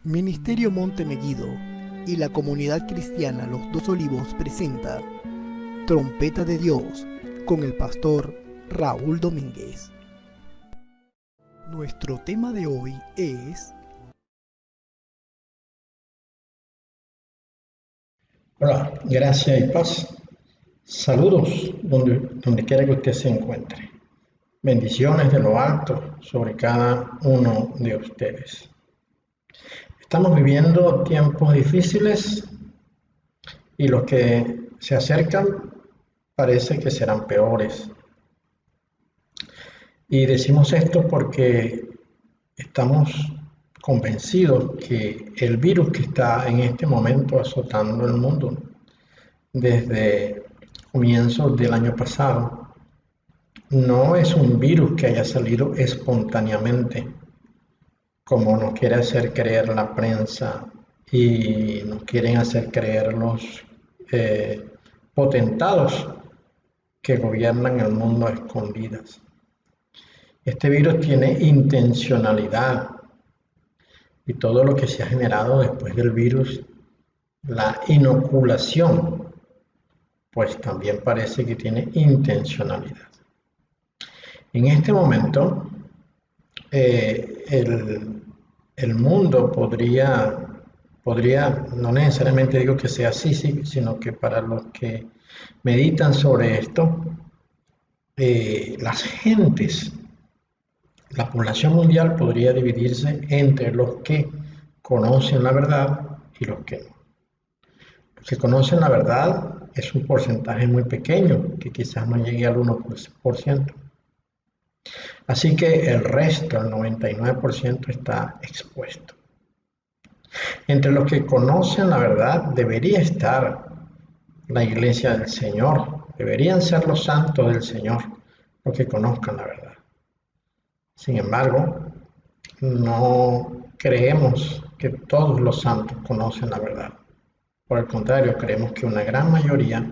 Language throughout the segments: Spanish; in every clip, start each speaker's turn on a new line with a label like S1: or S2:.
S1: Ministerio Monte Megiddo y la comunidad cristiana Los Dos Olivos presenta Trompeta de Dios con el pastor Raúl Domínguez. Nuestro tema de hoy es...
S2: Hola, gracias y paz. Saludos donde quiera que usted se encuentre. Bendiciones de lo alto sobre cada uno de ustedes. Estamos viviendo tiempos difíciles y los que se acercan parece que serán peores. Y decimos esto porque estamos convencidos que el virus que está en este momento azotando el mundo desde comienzos del año pasado no es un virus que haya salido espontáneamente, como nos quiere hacer creer la prensa y nos quieren hacer creer los potentados que gobiernan el mundo a escondidas. Este virus tiene intencionalidad y todo lo que se ha generado después del virus, la inoculación, pues también parece que tiene intencionalidad. En este momento, el mundo podría, no necesariamente digo que sea así, sino que para los que meditan sobre esto, las gentes, la población mundial podría dividirse entre los que conocen la verdad y los que no. Los que conocen la verdad es un porcentaje muy pequeño, que quizás no llegue al 1%. Así que el resto, el 99%, está expuesto. Entre los que conocen la verdad debería estar la iglesia del Señor, deberían ser los santos del Señor, los que conozcan la verdad. Sin embargo, no creemos que todos los santos conocen la verdad. Por el contrario, creemos que una gran mayoría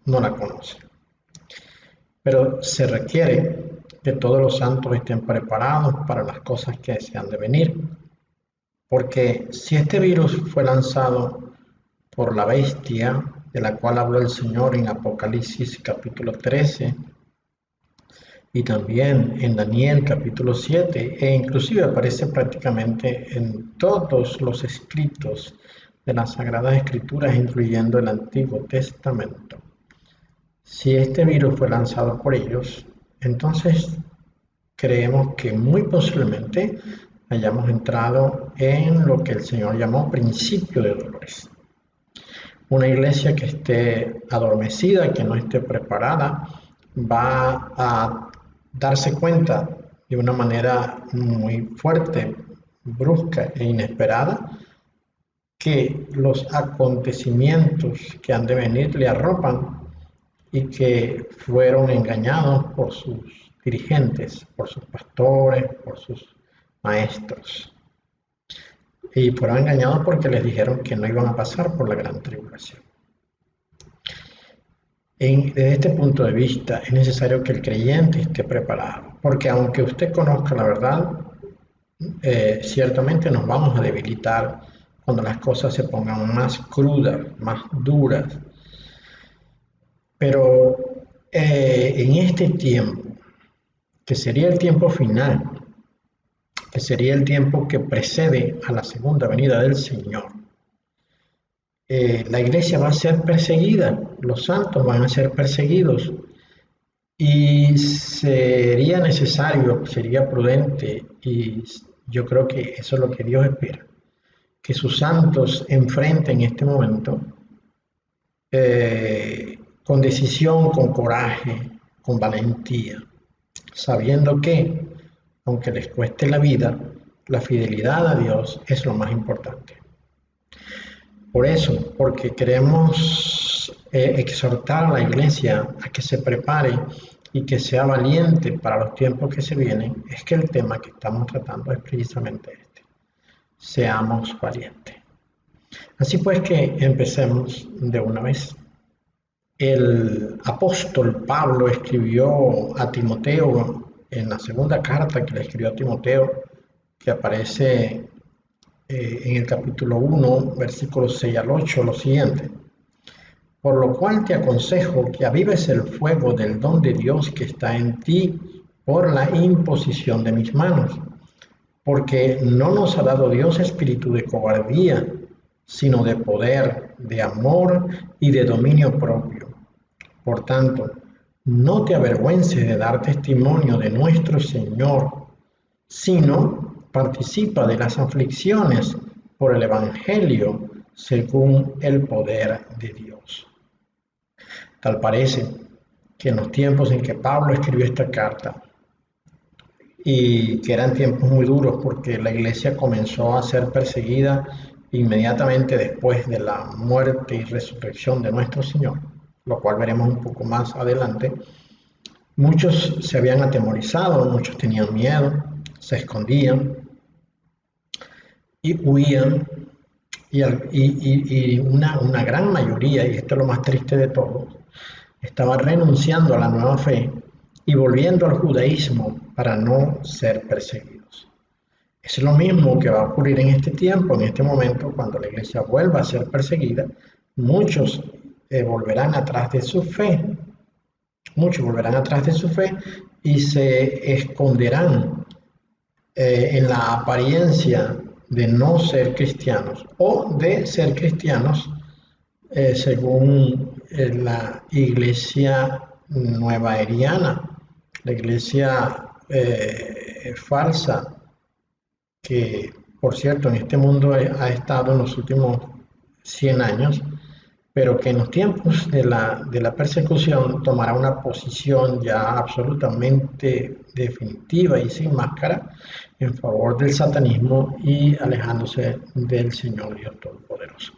S2: no la conoce. Pero se requiere que todos los santos estén preparados para las cosas que se han de venir. Porque si este virus fue lanzado por la bestia, de la cual habló el Señor en Apocalipsis capítulo 13, y también en Daniel capítulo 7, e inclusive aparece prácticamente en todos los escritos de las Sagradas Escrituras, incluyendo el Antiguo Testamento. Si este virus fue lanzado por ellos, entonces creemos que muy posiblemente hayamos entrado en lo que el Señor llamó principio de dolores. Una iglesia que esté adormecida, que no esté preparada, va a darse cuenta de una manera muy fuerte, brusca e inesperada, que los acontecimientos que han de venir le arropan y que fueron engañados por sus dirigentes, por sus pastores, por sus maestros. Y fueron engañados porque les dijeron que no iban a pasar por la gran tribulación. Desde este punto de vista es necesario que el creyente esté preparado, porque aunque usted conozca la verdad, ciertamente nos vamos a debilitar cuando las cosas se pongan más crudas, más duras. Pero en este tiempo, que sería el tiempo final, que sería el tiempo que precede a la segunda venida del Señor, la iglesia va a ser perseguida, los santos van a ser perseguidos, y sería necesario, sería prudente, y yo creo que eso es lo que Dios espera, que sus santos enfrenten este momento con decisión, con coraje, con valentía, sabiendo que, aunque les cueste la vida, la fidelidad a Dios es lo más importante. Por eso, porque queremos exhortar a la iglesia a que se prepare y que sea valiente para los tiempos que se vienen, es que el tema que estamos tratando es precisamente este. Seamos valientes. Así pues que empecemos de una vez. El apóstol Pablo escribió a Timoteo en la segunda carta que le escribió a Timoteo, que aparece en el capítulo 1, versículos 6 al 8, lo siguiente. Por lo cual te aconsejo que avives el fuego del don de Dios que está en ti por la imposición de mis manos. Porque no nos ha dado Dios espíritu de cobardía, sino de poder, de amor y de dominio propio. Por tanto, no te avergüences de dar testimonio de nuestro Señor, sino participa de las aflicciones por el Evangelio según el poder de Dios. Tal parece que en los tiempos en que Pablo escribió esta carta, y que eran tiempos muy duros porque la iglesia comenzó a ser perseguida inmediatamente después de la muerte y resurrección de nuestro Señor, lo cual veremos un poco más adelante. Muchos se habían atemorizado, muchos tenían miedo, se escondían y huían, y una gran mayoría, y esto es lo más triste de todo, estaba renunciando a la nueva fe y volviendo al judaísmo para no ser perseguidos. Es lo mismo que va a ocurrir en este tiempo, en este momento, cuando la iglesia vuelva a ser perseguida. Muchos volverán atrás de su fe, y se esconderán en la apariencia de no ser cristianos o de ser cristianos según la iglesia nuevaeriana, la iglesia falsa, que por cierto en este mundo ha estado en los últimos 100 años, pero que en los tiempos de la persecución tomará una posición ya absolutamente definitiva y sin máscara en favor del satanismo y alejándose del Señor Dios Todopoderoso.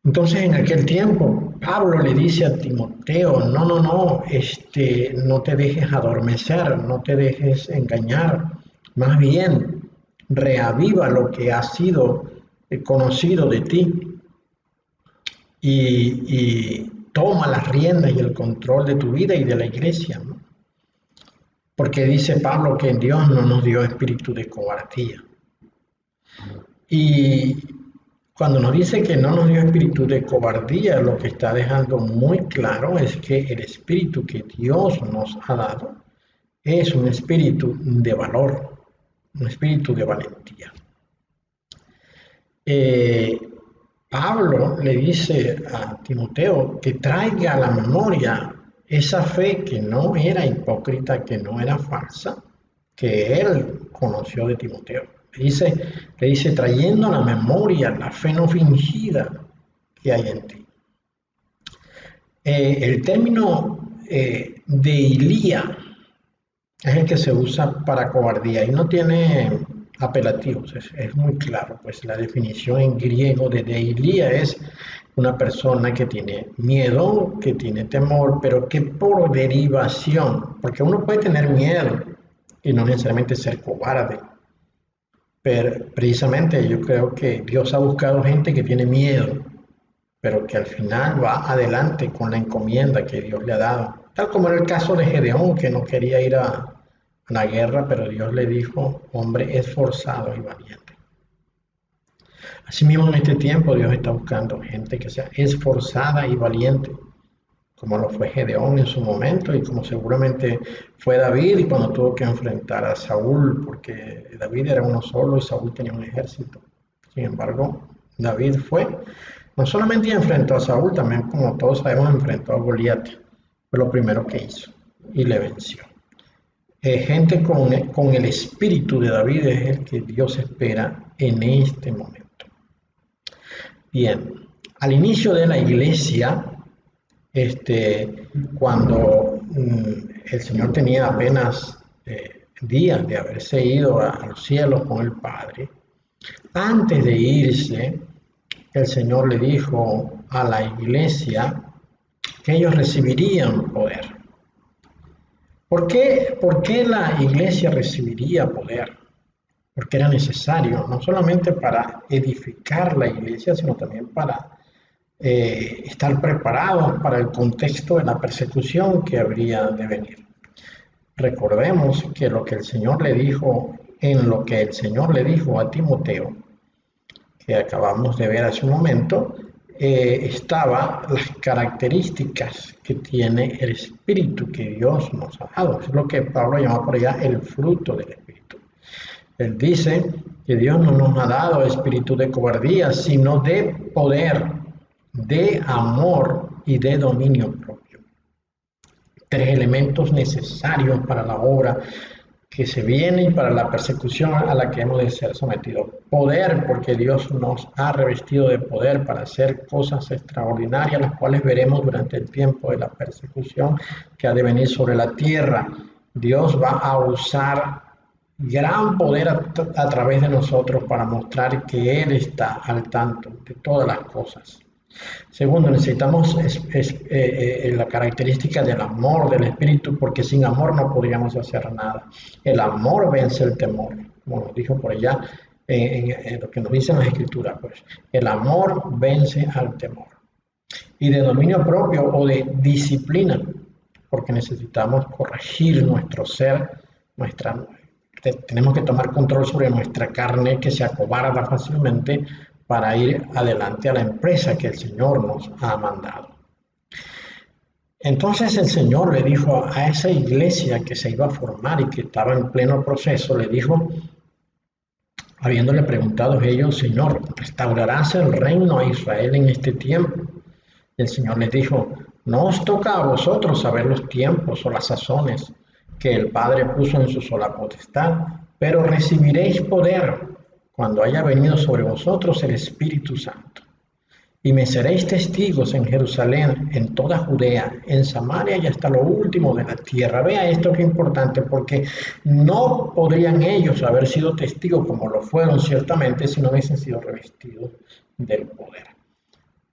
S2: Entonces en aquel tiempo Pablo le dice a Timoteo, no te dejes adormecer, no te dejes engañar, más bien reaviva lo que ha sido conocido de ti y toma las riendas y el control de tu vida y de la iglesia, ¿no? Porque dice Pablo que Dios no nos dio espíritu de cobardía. Y cuando nos dice que no nos dio espíritu de cobardía, lo que está dejando muy claro es que el espíritu que Dios nos ha dado es un espíritu de valor, un espíritu de valentía. Pablo le dice a Timoteo que traiga a la memoria esa fe que no era hipócrita, que no era falsa, que él conoció de Timoteo. Le dice, trayendo a la memoria la fe no fingida que hay en ti. El término deilía es el que se usa para cobardía y no tiene apelativos, es muy claro, pues la definición en griego de deilía es una persona que tiene miedo, que tiene temor, pero que por derivación, porque uno puede tener miedo y no necesariamente ser cobarde, pero precisamente yo creo que Dios ha buscado gente que tiene miedo, pero que al final va adelante con la encomienda que Dios le ha dado, tal como en el caso de Gedeón, que no quería ir a la guerra, pero Dios le dijo, hombre esforzado y valiente. Asimismo, en este tiempo Dios está buscando gente que sea esforzada y valiente, como lo fue Gedeón en su momento y como seguramente fue David y cuando tuvo que enfrentar a Saúl, porque David era uno solo y Saúl tenía un ejército. Sin embargo, David no solamente enfrentó a Saúl, también como todos sabemos enfrentó a Goliat, fue lo primero que hizo y le venció. Gente con el espíritu de David es el que Dios espera en este momento. Bien, al inicio de la iglesia, cuando el Señor tenía apenas días de haberse ido a los cielos con el Padre, antes de irse, el Señor le dijo a la iglesia que ellos recibirían poder. ¿Por qué la iglesia recibiría poder? Porque era necesario, no solamente para edificar la iglesia, sino también para estar preparados para el contexto de la persecución que habría de venir. Recordemos que lo que el Señor le dijo, en lo que el Señor le dijo a Timoteo, que acabamos de ver hace un momento, estaba las características que tiene el Espíritu que Dios nos ha dado. Es lo que Pablo llama por allá el fruto del Espíritu. Él dice que Dios no nos ha dado espíritu de cobardía, sino de poder, de amor y de dominio propio. Tres elementos necesarios para la obra que se viene y para la persecución a la que hemos de ser sometidos. Poder, porque Dios nos ha revestido de poder para hacer cosas extraordinarias, las cuales veremos durante el tiempo de la persecución que ha de venir sobre la tierra. Dios va a usar gran poder a través de nosotros para mostrar que Él está al tanto de todas las cosas. Segundo, necesitamos la característica del amor del Espíritu, porque sin amor no podríamos hacer nada. El amor vence el temor, como nos dijo por allá en lo que nos dicen las Escrituras. Pues, el amor vence al temor. Y de dominio propio o de disciplina, porque necesitamos corregir nuestro ser, tenemos que tomar control sobre nuestra carne que se acobarda fácilmente para ir adelante a la empresa que el Señor nos ha mandado. Entonces el Señor le dijo a esa iglesia que se iba a formar y que estaba en pleno proceso, le dijo, habiéndole preguntado ellos, Señor, ¿restaurarás el reino a Israel en este tiempo? Y el Señor les dijo, no os toca a vosotros saber los tiempos o las sazones que el Padre puso en su sola potestad, pero recibiréis poder cuando haya venido sobre vosotros el Espíritu Santo. Y me seréis testigos en Jerusalén, en toda Judea, en Samaria y hasta lo último de la tierra. Vea esto que es importante, porque no podrían ellos haber sido testigos como lo fueron ciertamente si no hubiesen sido revestidos del poder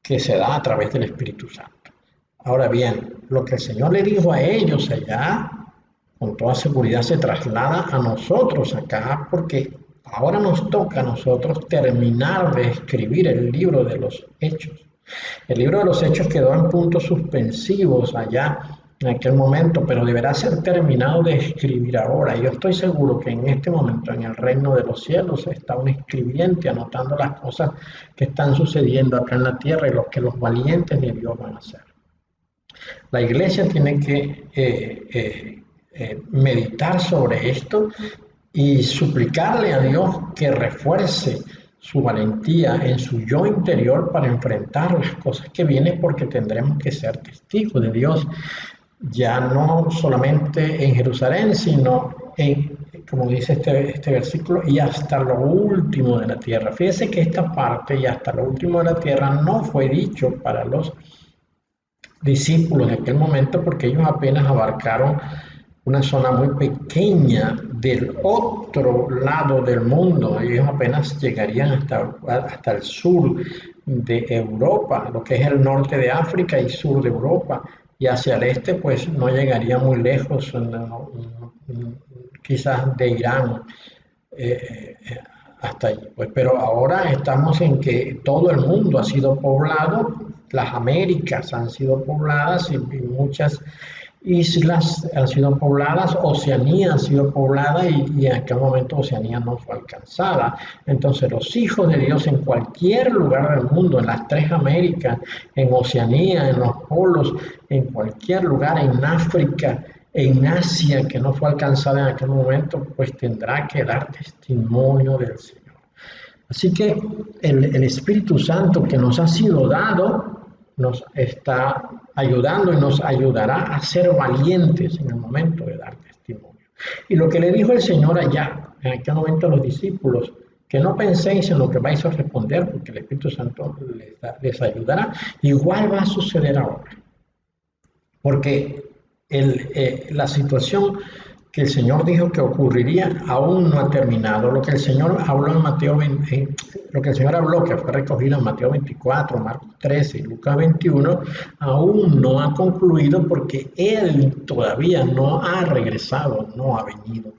S2: que se da a través del Espíritu Santo. Ahora bien, lo que el Señor le dijo a ellos allá, con toda seguridad se traslada a nosotros acá, porque ahora nos toca a nosotros terminar de escribir el libro de los Hechos. El libro de los Hechos quedó en puntos suspensivos allá en aquel momento, pero deberá ser terminado de escribir ahora. Y yo estoy seguro que en este momento en el reino de los cielos está un escribiente anotando las cosas que están sucediendo acá en la tierra y lo que los valientes de Dios van a hacer. La iglesia tiene que meditar sobre esto y suplicarle a Dios que refuerce su valentía en su yo interior para enfrentar las cosas que vienen, porque tendremos que ser testigos de Dios, ya no solamente en Jerusalén, sino en, como dice este versículo, y hasta lo último de la tierra. Fíjese que esta parte, y hasta lo último de la tierra, no fue dicho para los discípulos de aquel momento, porque ellos apenas abarcaron una zona muy pequeña del otro lado del mundo. Ellos apenas llegarían hasta el sur de Europa, lo que es el norte de África y sur de Europa, y hacia el este pues no llegaría muy lejos, quizás de Irán hasta allí. Pues, pero ahora estamos en que todo el mundo ha sido poblado, las Américas han sido pobladas y muchas islas han sido pobladas, Oceanía ha sido poblada y en aquel momento Oceanía no fue alcanzada. Entonces los hijos de Dios en cualquier lugar del mundo, en las tres Américas, en Oceanía, en los polos, en cualquier lugar, en África, en Asia, que no fue alcanzada en aquel momento, pues tendrá que dar testimonio del Señor. Así que el Espíritu Santo que nos ha sido dado nos está ayudando y nos ayudará a ser valientes en el momento de dar testimonio. Y lo que le dijo el Señor allá, en aquel momento a los discípulos, que no penséis en lo que vais a responder, porque el Espíritu Santo les ayudará, igual va a suceder ahora. Porque la situación que el Señor dijo que ocurriría aún no ha terminado. Lo que el Señor habló en Mateo 20, lo que el Señor habló, que fue recogido en Mateo 24, Marcos 13 y Lucas 21, aún no ha concluido, porque Él todavía no ha regresado, no ha venido.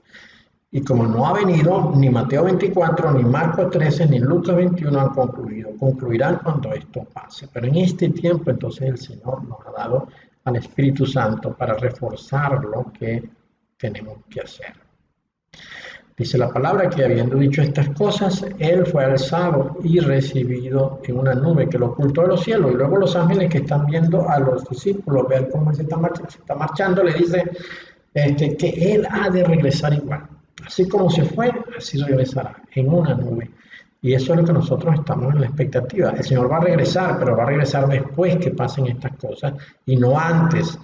S2: Y como no ha venido, ni Mateo 24, ni Marcos 13, ni Lucas 21 han concluido. Concluirán cuando esto pase. Pero en este tiempo entonces el Señor nos ha dado al Espíritu Santo para reforzar lo que tenemos que hacer. Dice la palabra que habiendo dicho estas cosas, él fue alzado y recibido en una nube que lo ocultó de los cielos. Y luego los ángeles que están viendo a los discípulos, vean cómo se está marchando, le dice que él ha de regresar igual. Así como se fue, así regresará, en una nube. Y eso es lo que nosotros estamos en la expectativa. El Señor va a regresar, pero va a regresar después que pasen estas cosas y no antes.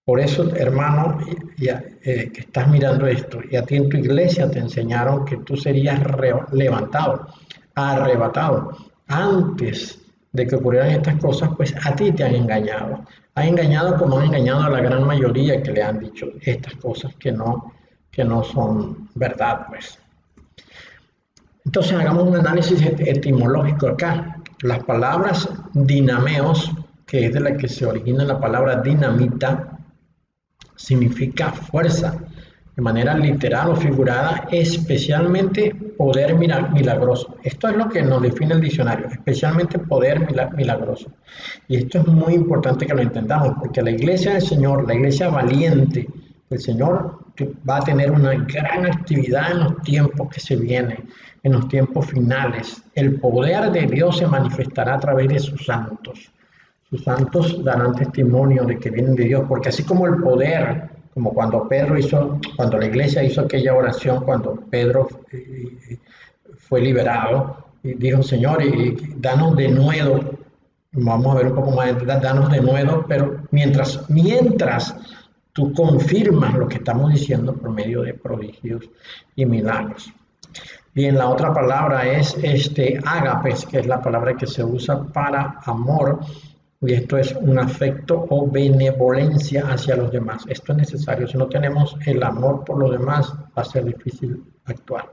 S2: Por eso, hermano, que estás mirando esto, y a ti en tu iglesia te enseñaron que tú serías levantado, arrebatado. Antes de que ocurrieran estas cosas, pues a ti te han engañado. Han engañado como han engañado a la gran mayoría que le han dicho estas cosas que no son verdad, pues. Entonces hagamos un análisis etimológico acá. Las palabras dinameos, que es de la que se origina la palabra dinamita, significa fuerza, de manera literal o figurada, especialmente poder milagroso. Esto es lo que nos define el diccionario, especialmente poder milagroso. Y esto es muy importante que lo entendamos, porque la iglesia del Señor, la iglesia valiente, el Señor va a tener una gran actividad en los tiempos que se vienen, en los tiempos finales. El poder de Dios se manifestará a través de sus santos. Sus santos darán testimonio de que vienen de Dios, porque así como el poder, como cuando la iglesia hizo aquella oración, cuando Pedro fue liberado, y dijo, Señor, danos de nuevo, vamos a ver un poco más, danos de nuevo, pero mientras tú confirmas lo que estamos diciendo por medio de prodigios y milagros. Bien, la otra palabra es ágapes, que es la palabra que se usa para amor, y esto es un afecto o benevolencia hacia los demás. Esto es necesario. Si no tenemos el amor por los demás, va a ser difícil actuar.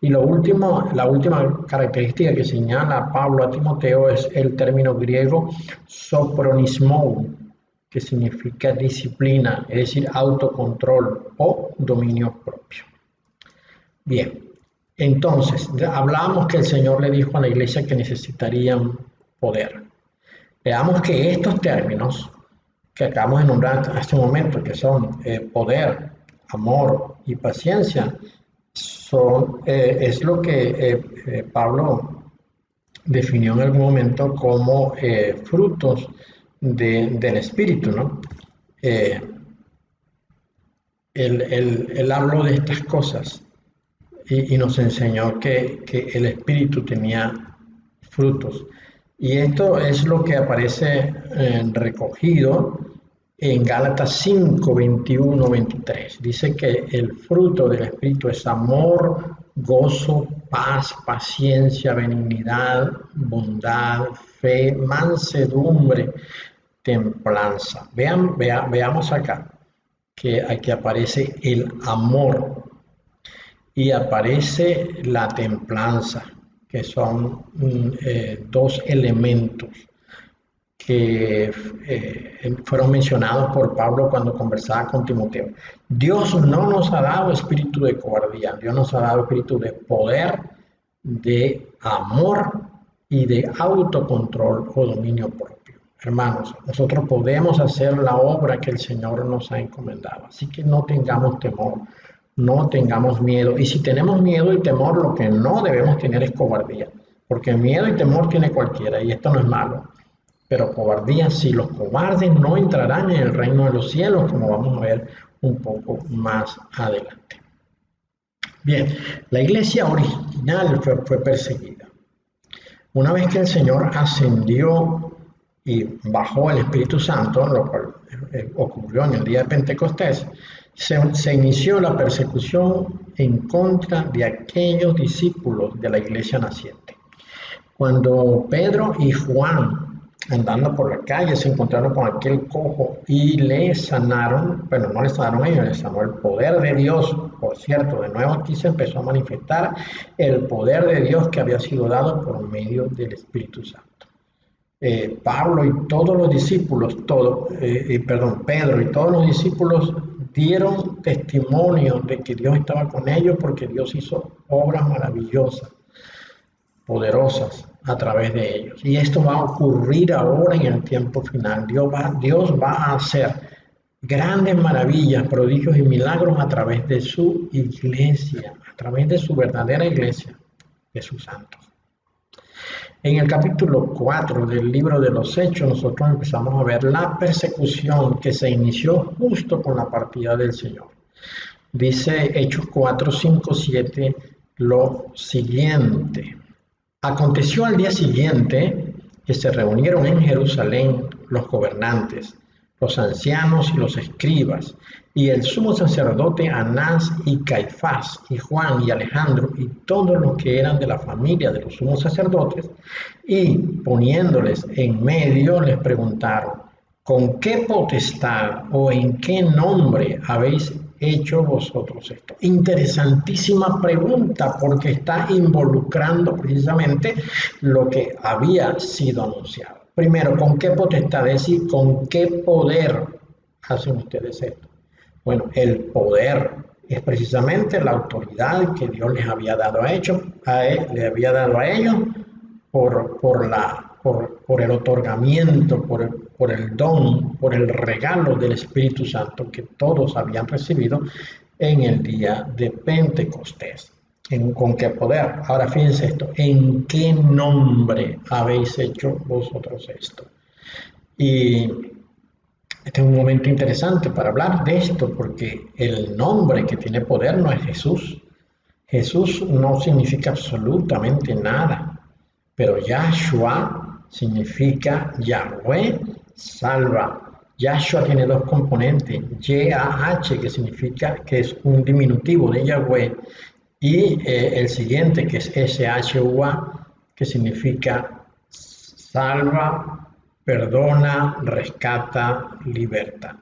S2: Y la última característica que señala Pablo a Timoteo es el término griego sophronismou, que significa disciplina, es decir, autocontrol o dominio propio. Bien, entonces, hablábamos que el Señor le dijo a la iglesia que necesitarían poder. Veamos que estos términos que acabamos de nombrar hace un momento, que son poder, amor y paciencia, es lo que Pablo definió en algún momento como frutos del Espíritu, ¿no? Él habló de estas cosas y nos enseñó que el Espíritu tenía frutos. Y esto es lo que aparece recogido en Gálatas 5, 21, 23. Dice que el fruto del Espíritu es amor, gozo, paz, paciencia, benignidad, bondad, fe, mansedumbre, templanza. Veamos acá que aquí aparece el amor y aparece la templanza, que son dos elementos que fueron mencionados por Pablo cuando conversaba con Timoteo. Dios no nos ha dado espíritu de cobardía, Dios nos ha dado espíritu de poder, de amor y de autocontrol o dominio propio. Hermanos, nosotros podemos hacer la obra que el Señor nos ha encomendado, así que no tengamos temor. No tengamos miedo. Y si tenemos miedo y temor, lo que no debemos tener es cobardía. Porque miedo y temor tiene cualquiera y esto no es malo. Pero cobardía, si los cobardes no entrarán en el reino de los cielos, como vamos a ver un poco más adelante. Bien, la iglesia original fue perseguida. Una vez que el Señor ascendió y bajó el Espíritu Santo, lo cual ocurrió en el día de Pentecostés, se inició la persecución en contra de aquellos discípulos de la iglesia naciente. Cuando Pedro y Juan, andando por la calle, se encontraron con aquel cojo y le sanaron, bueno, no le sanaron ellos, le sanó el poder de Dios. Por cierto, de nuevo aquí se empezó a manifestar el poder de Dios que había sido dado por medio del Espíritu Santo. Pablo y todos los discípulos, Pedro y todos los discípulos dieron testimonio de que Dios estaba con ellos porque Dios hizo obras maravillosas, poderosas a través de ellos. Y esto va a ocurrir ahora en el tiempo final. Dios va a hacer grandes maravillas, prodigios y milagros a través de su iglesia, a través de su verdadera iglesia, de sus santos. En el capítulo 4 del libro de los Hechos, nosotros empezamos a ver la persecución que se inició justo con la partida del Señor. Dice Hechos 4, 5, 7 lo siguiente. Aconteció al día siguiente que se reunieron en Jerusalén los gobernantes, los ancianos y los escribas, y el sumo sacerdote Anás y Caifás, y Juan y Alejandro, y todos los que eran de la familia de los sumos sacerdotes, y poniéndoles en medio les preguntaron, ¿con qué potestad o en qué nombre habéis hecho vosotros esto? Interesantísima pregunta, porque está involucrando precisamente lo que había sido anunciado. Primero, ¿con qué potestad? Es decir, ¿con qué poder hacen ustedes esto? Bueno, el poder es precisamente la autoridad que Dios les había dado a ellos, por el otorgamiento, por el don, por el regalo del Espíritu Santo que todos habían recibido en el día de Pentecostés. ¿Con qué poder? Ahora fíjense esto, ¿en qué nombre habéis hecho vosotros esto? Y este es un momento interesante para hablar de esto, porque el nombre que tiene poder no es Jesús. Jesús no significa absolutamente nada, pero Yahshua significa Yahweh salva. Yahshua tiene dos componentes, Y-A-H, que significa que es un diminutivo de Yahweh, y el siguiente, que es S-H-U-A, que significa salva, perdona, rescata, liberta.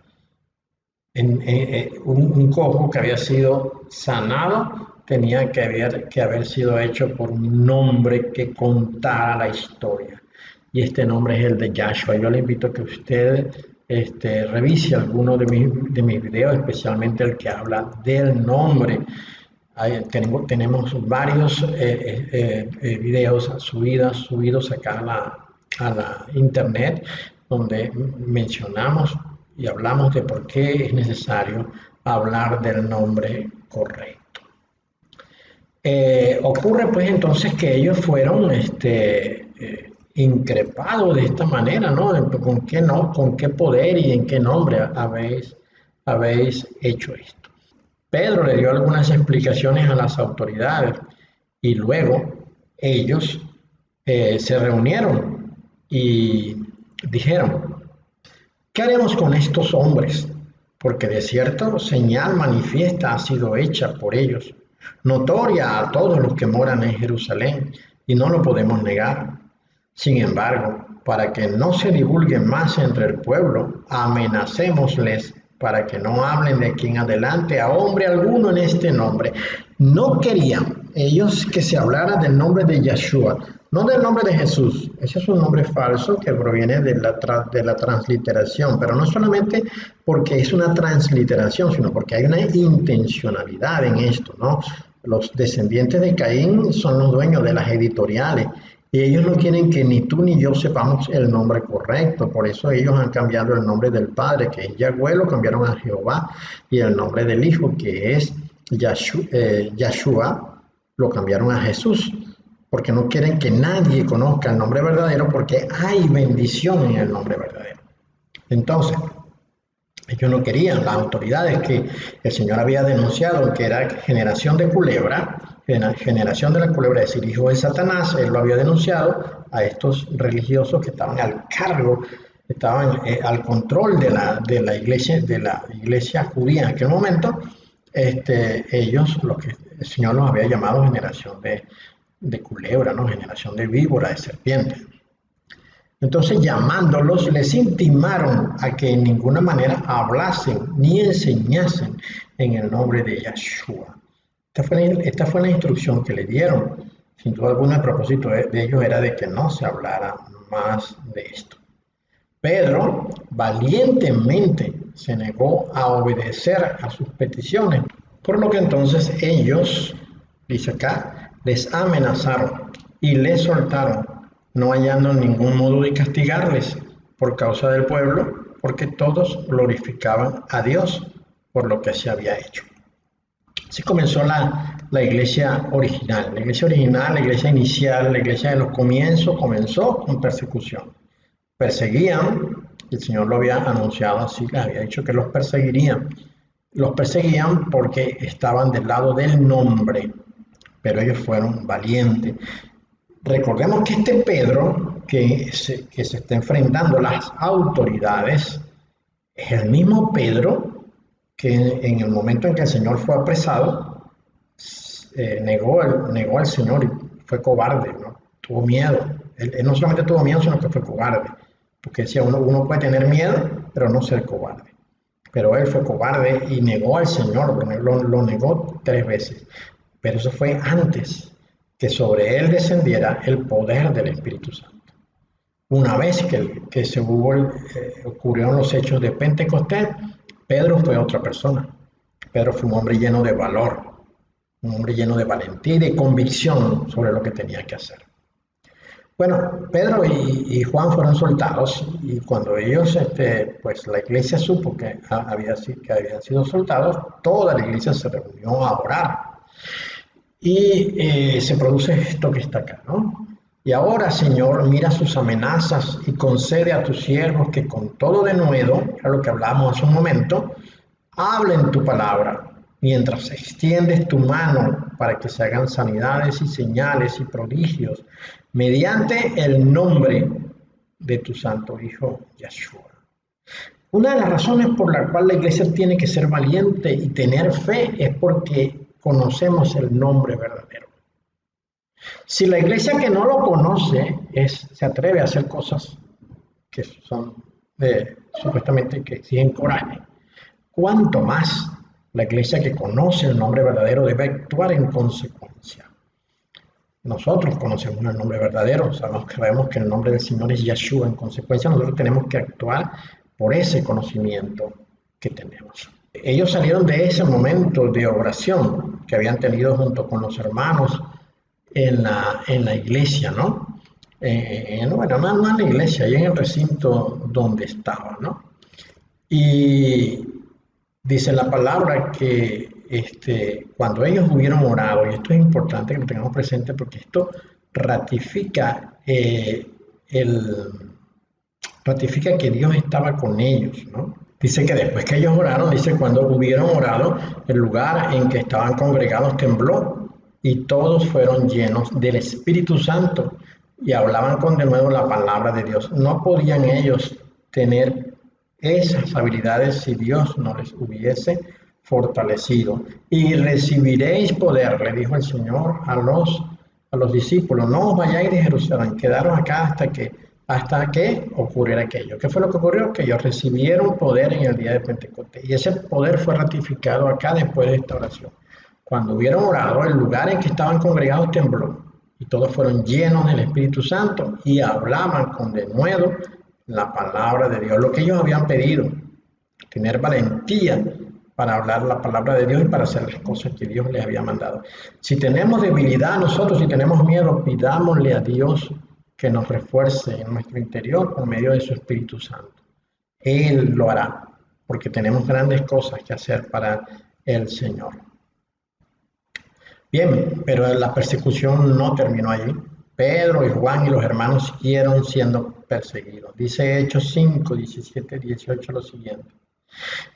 S2: Un cojo que había sido sanado tenía que haber sido hecho por un nombre que contara la historia. Y este nombre es el de Yahshua. Yo le invito a que usted revise alguno de mis videos, especialmente el que habla del nombre. Tenemos varios videos subidos acá a la internet, donde mencionamos y hablamos de por qué es necesario hablar del nombre correcto. Ocurre pues entonces que ellos fueron increpados de esta manera, ¿no? ¿Con qué poder y en qué nombre habéis hecho esto? Pedro le dio algunas explicaciones a las autoridades y luego ellos se reunieron y dijeron, ¿qué haremos con estos hombres? Porque de cierto señal manifiesta ha sido hecha por ellos, notoria a todos los que moran en Jerusalén, y no lo podemos negar. Sin embargo, para que no se divulgue más entre el pueblo, amenacémosles para que no hablen de aquí en adelante a hombre alguno en este nombre. No querían ellos que se hablara del nombre de Yahshua, no del nombre de Jesús. Ese es un nombre falso que proviene de la transliteración, pero no solamente porque es una transliteración, sino porque hay una intencionalidad en esto, ¿no? Los descendientes de Caín son los dueños de las editoriales, y ellos no quieren que ni tú ni yo sepamos el nombre correcto. Por eso ellos han cambiado el nombre del Padre, que es Yahweh, lo cambiaron a Jehová, y el nombre del Hijo, que es Yahshua, lo cambiaron a Jesús, porque no quieren que nadie conozca el nombre verdadero, porque hay bendición en el nombre verdadero. Entonces, ellos no querían, las autoridades que el Señor había denunciado, que era generación de culebra, generación de la culebra, es decir, hijo de Satanás. Él lo había denunciado a estos religiosos que estaban al cargo, estaban al control de la iglesia judía en aquel momento. Ellos, lo que el Señor los había llamado generación de culebra, ¿no? Generación de víbora, de serpiente. Entonces, llamándolos, les intimaron a que en ninguna manera hablasen ni enseñasen en el nombre de Yahshua. Esta fue la instrucción que le dieron. Sin duda alguna, el propósito de ellos era de que no se hablara más de esto. Pedro valientemente se negó a obedecer a sus peticiones, por lo que entonces ellos, dice acá, les amenazaron y les soltaron, no hallando ningún modo de castigarles por causa del pueblo, porque todos glorificaban a Dios por lo que se había hecho. Así comenzó la iglesia original. La iglesia original, la iglesia inicial, la iglesia de los comienzos comenzó con persecución. Perseguían, el Señor lo había anunciado así, les había dicho que los perseguirían. Los perseguían porque estaban del lado del nombre, pero ellos fueron valientes. Recordemos que este Pedro, que se está enfrentando a las autoridades, es el mismo Pedro que en el momento en que el Señor fue apresado, negó al Señor y fue cobarde, ¿no? Tuvo miedo. Él no solamente tuvo miedo, sino que fue cobarde. Porque decía, uno puede tener miedo, pero no ser cobarde. Pero él fue cobarde y negó al Señor, lo negó 3 veces. Pero eso fue antes que sobre él descendiera el poder del Espíritu Santo. Una vez que ocurrieron los hechos de Pentecostés, Pedro fue otra persona. Pedro fue un hombre lleno de valor, un hombre lleno de valentía y de convicción sobre lo que tenía que hacer. Bueno, Pedro y Juan fueron soltados, y cuando ellos, pues la iglesia supo que habían sido soltados, toda la iglesia se reunió a orar. Y se produce esto que está acá, ¿no? Y ahora, Señor, mira sus amenazas y concede a tus siervos que con todo denuedo, era lo que hablamos hace un momento, hablen tu palabra, mientras extiendes tu mano para que se hagan sanidades y señales y prodigios, mediante el nombre de tu santo Hijo, Yeshua. Una de las razones por la cual la iglesia tiene que ser valiente y tener fe es porque conocemos el nombre verdadero. Si la iglesia que no lo conoce se atreve a hacer cosas que son supuestamente que exigen coraje, cuanto más la iglesia que conoce el nombre verdadero debe actuar en consecuencia. Nosotros conocemos el nombre verdadero, sabemos que el nombre del Señor es Yeshua, en consecuencia nosotros tenemos que actuar por ese conocimiento que tenemos. Ellos salieron de ese momento de oración que habían tenido junto con los hermanos en la iglesia, ¿no? Bueno, no en la iglesia, ahí en el recinto donde estaban, ¿no? Y dice la palabra que cuando ellos hubieron orado, y esto es importante que lo tengamos presente porque esto ratifica que Dios estaba con ellos, ¿no? Dice que después que ellos oraron, dice cuando hubieron orado, el lugar en que estaban congregados tembló y todos fueron llenos del Espíritu Santo y hablaban con denuedo la palabra de Dios. No podían ellos tener esas habilidades si Dios no les hubiese fortalecido. Y recibiréis poder, le dijo el Señor a los discípulos, no os vayáis de Jerusalén, quedaros acá hasta que ocurriera aquello. ¿Qué fue lo que ocurrió? Que ellos recibieron poder en el día de Pentecostés. Y ese poder fue ratificado acá después de esta oración. Cuando hubieron orado, el lugar en que estaban congregados tembló. Y todos fueron llenos del Espíritu Santo y hablaban con denuedo la palabra de Dios. Lo que ellos habían pedido, tener valentía para hablar la palabra de Dios y para hacer las cosas que Dios les había mandado. Si tenemos debilidad nosotros, si tenemos miedo, pidámosle a Dios que nos refuerce en nuestro interior por medio de su Espíritu Santo. Él lo hará, porque tenemos grandes cosas que hacer para el Señor. Bien, pero la persecución no terminó allí. Pedro y Juan y los hermanos siguieron siendo perseguidos. Dice Hechos 5, 17, 18 lo siguiente.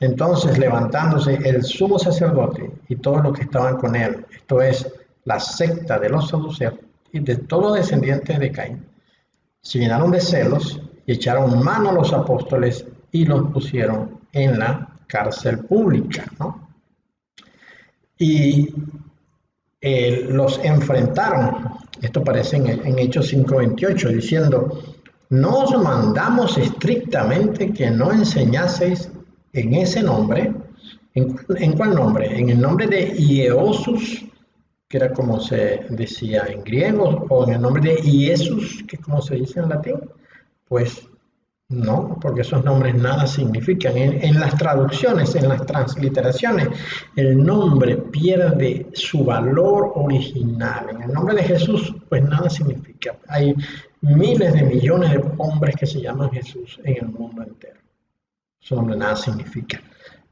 S2: Entonces, levantándose el sumo sacerdote y todos los que estaban con él, esto es, la secta de los saduceos y de todos los descendientes de Caín, se llenaron de celos y echaron mano a los apóstoles y los pusieron en la cárcel pública, ¿no? Y los enfrentaron, esto aparece en Hechos 5:28, diciendo, no os mandamos estrictamente que no enseñaseis en ese nombre. ¿En cuál nombre? En el nombre de Ieosus, que era como se decía en griego, o en el nombre de Iesus, que es como se dice en latín. Pues no, porque esos nombres nada significan. En las traducciones, en las transliteraciones, el nombre pierde su valor original. En el nombre de Jesús, pues nada significa. Hay miles de millones de hombres que se llaman Jesús en el mundo entero. su nombre nada significa.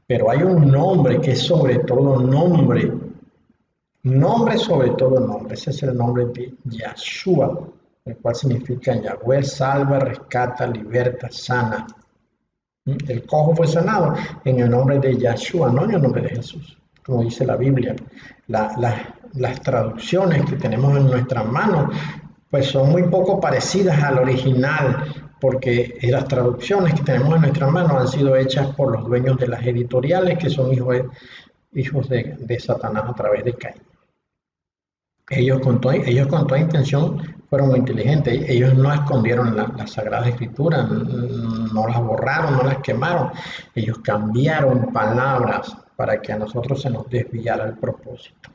S2: Pero hay un nombre que es sobre todo nombre, nombre sobre todo nombre. Ese es el nombre de Yahshua, el cual significa Yahweh salva, rescata, liberta, sana. El cojo fue sanado en el nombre de Yahshua, no en el nombre de Jesús, como dice la Biblia. Las traducciones que tenemos en nuestras manos pues son muy poco parecidas al original, porque las traducciones que tenemos en nuestras manos han sido hechas por los dueños de las editoriales, que son hijos de Satanás a través de Caín. Ellos con toda intención fueron muy inteligentes. Ellos no escondieron la Sagrada Escritura, no las borraron, no las quemaron. Ellos cambiaron palabras para que a nosotros se nos desviara el propósito.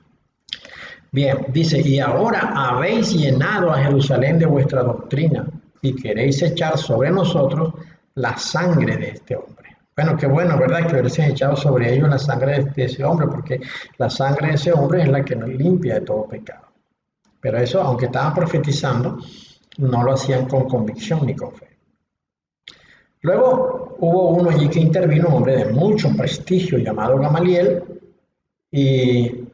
S2: Bien, dice, y ahora habéis llenado a Jerusalén de vuestra doctrina y queréis echar sobre nosotros la sangre de este hombre. Bueno, qué bueno, ¿verdad? Que hubiesen echado sobre ellos la sangre de ese hombre, porque la sangre de ese hombre es la que nos limpia de todo pecado. Pero eso, aunque estaban profetizando, no lo hacían con convicción ni con fe. Luego hubo uno allí que intervino, un hombre de mucho prestigio llamado Gamaliel, y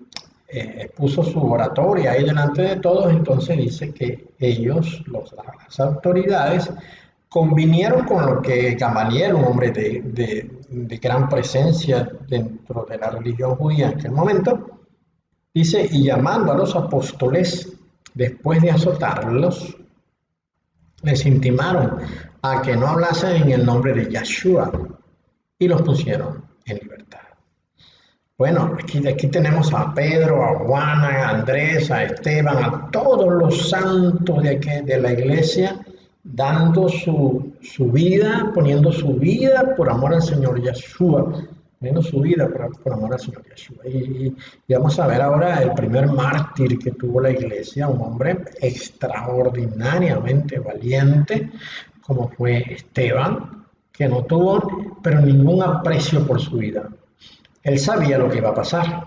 S2: puso su oratoria ahí delante de todos. Entonces dice que ellos, las autoridades, convinieron con lo que Gamaliel, un hombre de gran presencia dentro de la religión judía en aquel momento, dice, y llamando a los apóstoles, después de azotarlos, les intimaron a que no hablasen en el nombre de Yahshua y los pusieron en libertad. Bueno, aquí tenemos a Pedro, a Juan, a Andrés, a Esteban, a todos los santos de la iglesia, dando su vida, poniendo su vida por amor al Señor Yahshua, poniendo su vida por amor al Señor Yahshua. Y vamos a ver ahora el primer mártir que tuvo la iglesia, un hombre extraordinariamente valiente, como fue Esteban, que no tuvo pero ningún aprecio por su vida. Él sabía lo que iba a pasar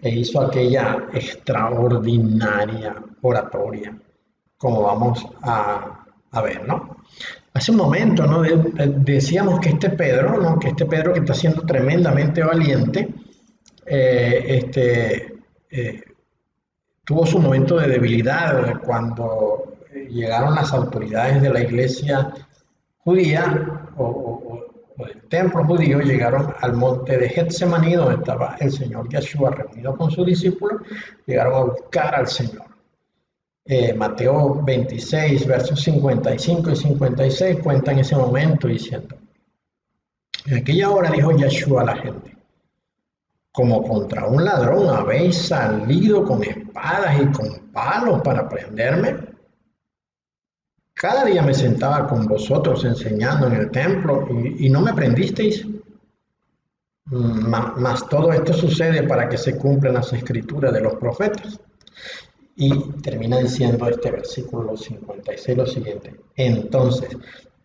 S2: e hizo aquella extraordinaria oratoria, como vamos a ver, ¿no? Hace un momento, ¿no? Decíamos que este Pedro, ¿no? Que está siendo tremendamente valiente, tuvo su momento de debilidad cuando llegaron las autoridades de la iglesia judía o del templo judío, llegaron al monte de Getsemaní, donde estaba el Señor Yahshua reunido con sus discípulos, llegaron a buscar al Señor. Mateo 26, versos 55 y 56 cuentan ese momento diciendo, en aquella hora dijo Yahshua a la gente, como contra un ladrón habéis salido con espadas y con palos para prenderme. Cada día me sentaba con vosotros enseñando en el templo y no me prendisteis. Mas todo esto sucede para que se cumplan las escrituras de los profetas. Y termina diciendo este versículo 56 lo siguiente. Entonces,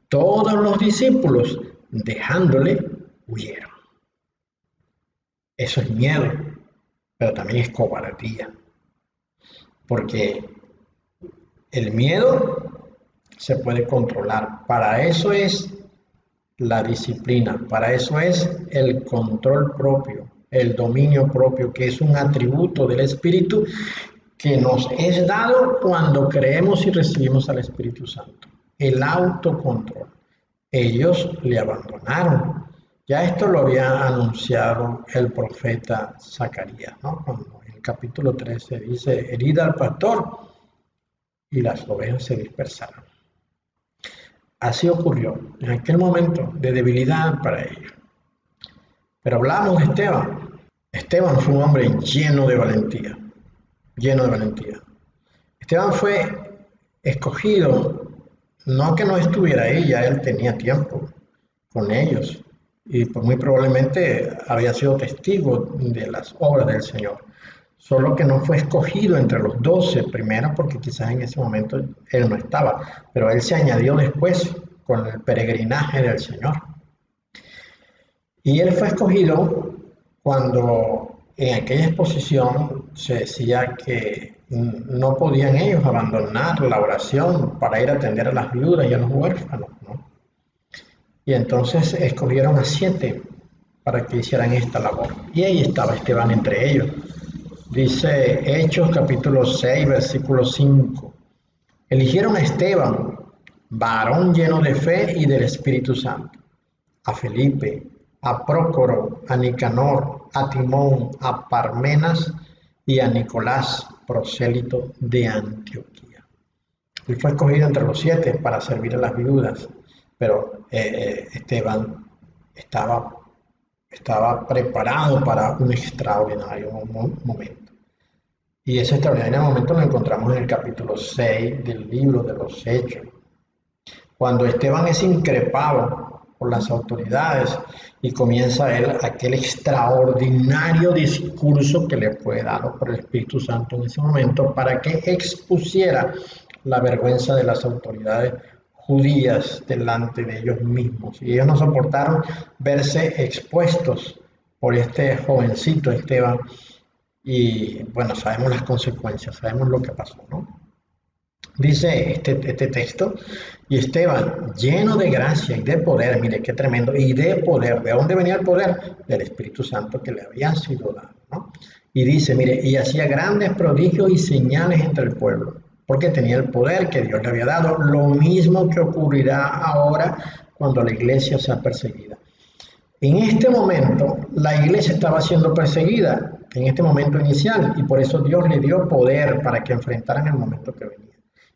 S2: todos los discípulos, dejándole, huyeron. Eso es miedo, pero también es cobardía. Porque el miedo se puede controlar. Para eso es la disciplina, para eso es el control propio, el dominio propio, que es un atributo del Espíritu que nos es dado cuando creemos y recibimos al Espíritu Santo. El autocontrol. Ellos le abandonaron. Ya esto lo había anunciado el profeta Zacarías, ¿no? Cuando en el capítulo 13 dice, herid al pastor y las ovejas se dispersaron. Así ocurrió en aquel momento de debilidad para ellos. Pero hablamos de Esteban. Esteban fue un hombre lleno de valentía, lleno de valentía. Esteban fue escogido, no que no estuviera ahí, ya él tenía tiempo con ellos y pues muy probablemente había sido testigo de las obras del Señor. Solo que no fue escogido entre los 12 primero porque quizás en ese momento él no estaba, pero él se añadió después con el peregrinaje del Señor. Y él fue escogido cuando en aquella exposición se decía que no podían ellos abandonar la oración para ir a atender a las viudas y a los huérfanos, ¿no? Y entonces escogieron a 7 para que hicieran esta labor. Y ahí estaba Esteban entre ellos. Dice Hechos capítulo 6, versículo 5. Eligieron a Esteban, varón lleno de fe y del Espíritu Santo, a Felipe, a Prócoro, a Nicanor, a Timón, a Parmenas y a Nicolás, prosélito de Antioquía. Él fue escogido entre los 7 para servir a las viudas, pero Esteban estaba preparado para un extraordinario momento. Y ese extraordinario momento lo encontramos en el capítulo 6 del libro de los Hechos, cuando Esteban es increpado por las autoridades y comienza él aquel extraordinario discurso que le fue dado por el Espíritu Santo en ese momento para que expusiera la vergüenza de las autoridades judías delante de ellos mismos. Y ellos no soportaron verse expuestos por este jovencito Esteban. Y bueno, sabemos las consecuencias, sabemos lo que pasó, ¿no? Dice este texto, y Esteban, lleno de gracia y de poder, mire qué tremendo, y de poder, ¿de dónde venía el poder? Del Espíritu Santo que le había sido dado, ¿no? Y dice, mire, y hacía grandes prodigios y señales entre el pueblo, porque tenía el poder que Dios le había dado, lo mismo que ocurrirá ahora cuando la iglesia sea perseguida. En este momento, la iglesia estaba siendo perseguida, en este momento inicial, y por eso Dios le dio poder para que enfrentaran el momento que venía.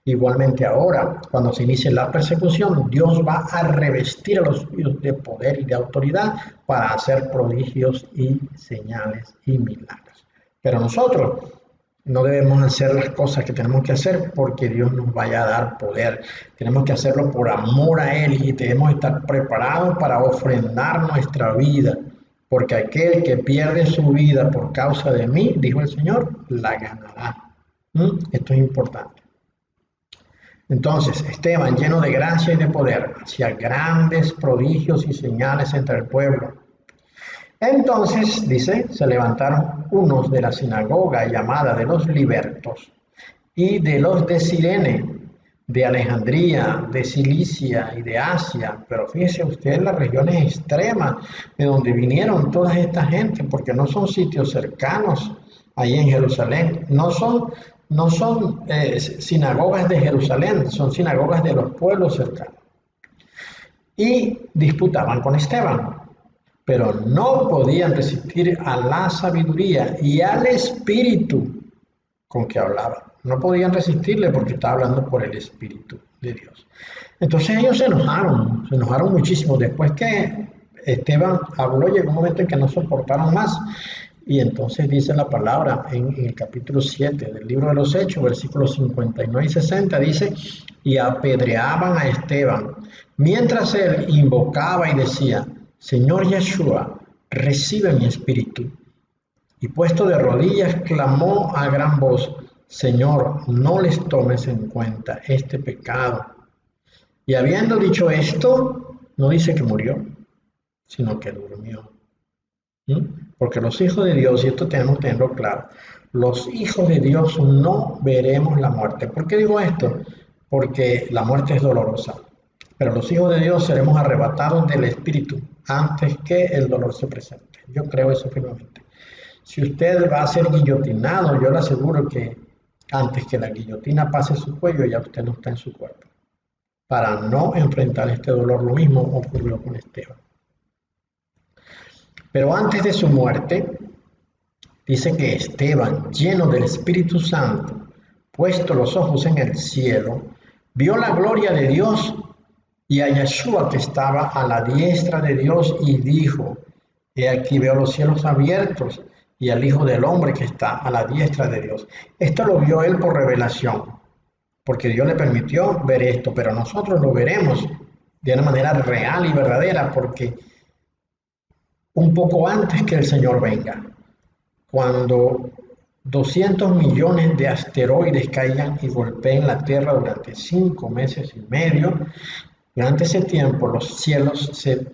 S2: Igualmente ahora, cuando se inicie la persecución, Dios va a revestir a los suyos de poder y de autoridad para hacer prodigios y señales y milagros. Pero nosotros no debemos hacer las cosas que tenemos que hacer porque Dios nos vaya a dar poder. Tenemos que hacerlo por amor a Él y debemos estar preparados para ofrendar nuestra vida. Porque aquel que pierde su vida por causa de mí, dijo el Señor, la ganará. Esto es importante. Entonces, Esteban, lleno de gracia y de poder, hacía grandes prodigios y señales entre el pueblo. Entonces, dice, se levantaron unos de la sinagoga llamada de los libertos y de los de Cirene, de Alejandría, de Cilicia y de Asia. Pero fíjese usted las regiones extremas de donde vinieron toda esta gente, porque no son sitios cercanos ahí en Jerusalén, no son sinagogas de Jerusalén, son sinagogas de los pueblos cercanos. Y disputaban con Esteban, pero no podían resistir a la sabiduría y al espíritu con que hablaba. No podían resistirle porque estaba hablando por el Espíritu de Dios. Entonces ellos se enojaron muchísimo. Después que Esteban habló, llegó un momento en que no soportaron más. Y entonces dice la palabra en el capítulo 7 del libro de los Hechos, versículos 59 y 60, dice, y apedreaban a Esteban, mientras él invocaba y decía, Señor Yeshua, recibe mi espíritu. Y puesto de rodillas, clamó a gran voz, Señor, no les tomes en cuenta este pecado. Y habiendo dicho esto, no dice que murió, sino que durmió. Porque los hijos de Dios, y esto tenemos que tenerlo claro, los hijos de Dios no veremos la muerte. ¿Por qué digo esto? Porque la muerte es dolorosa, pero los hijos de Dios seremos arrebatados del Espíritu antes que el dolor se presente. Yo creo eso firmemente. Si usted va a ser guillotinado, yo le aseguro que antes que la guillotina pase su cuello, ya usted no está en su cuerpo, para no enfrentar este dolor. Lo mismo ocurrió con Esteban. Pero antes de su muerte, dice que Esteban, lleno del Espíritu Santo, puesto los ojos en el cielo, vio la gloria de Dios y a Yeshua que estaba a la diestra de Dios y dijo, he aquí veo los cielos abiertos y al Hijo del Hombre que está a la diestra de Dios. Esto lo vio él por revelación, porque Dios le permitió ver esto, pero nosotros lo veremos de una manera real y verdadera, porque un poco antes que el Señor venga, cuando 200 millones de asteroides caigan y golpeen la Tierra durante 5 meses y medio, durante ese tiempo los cielos se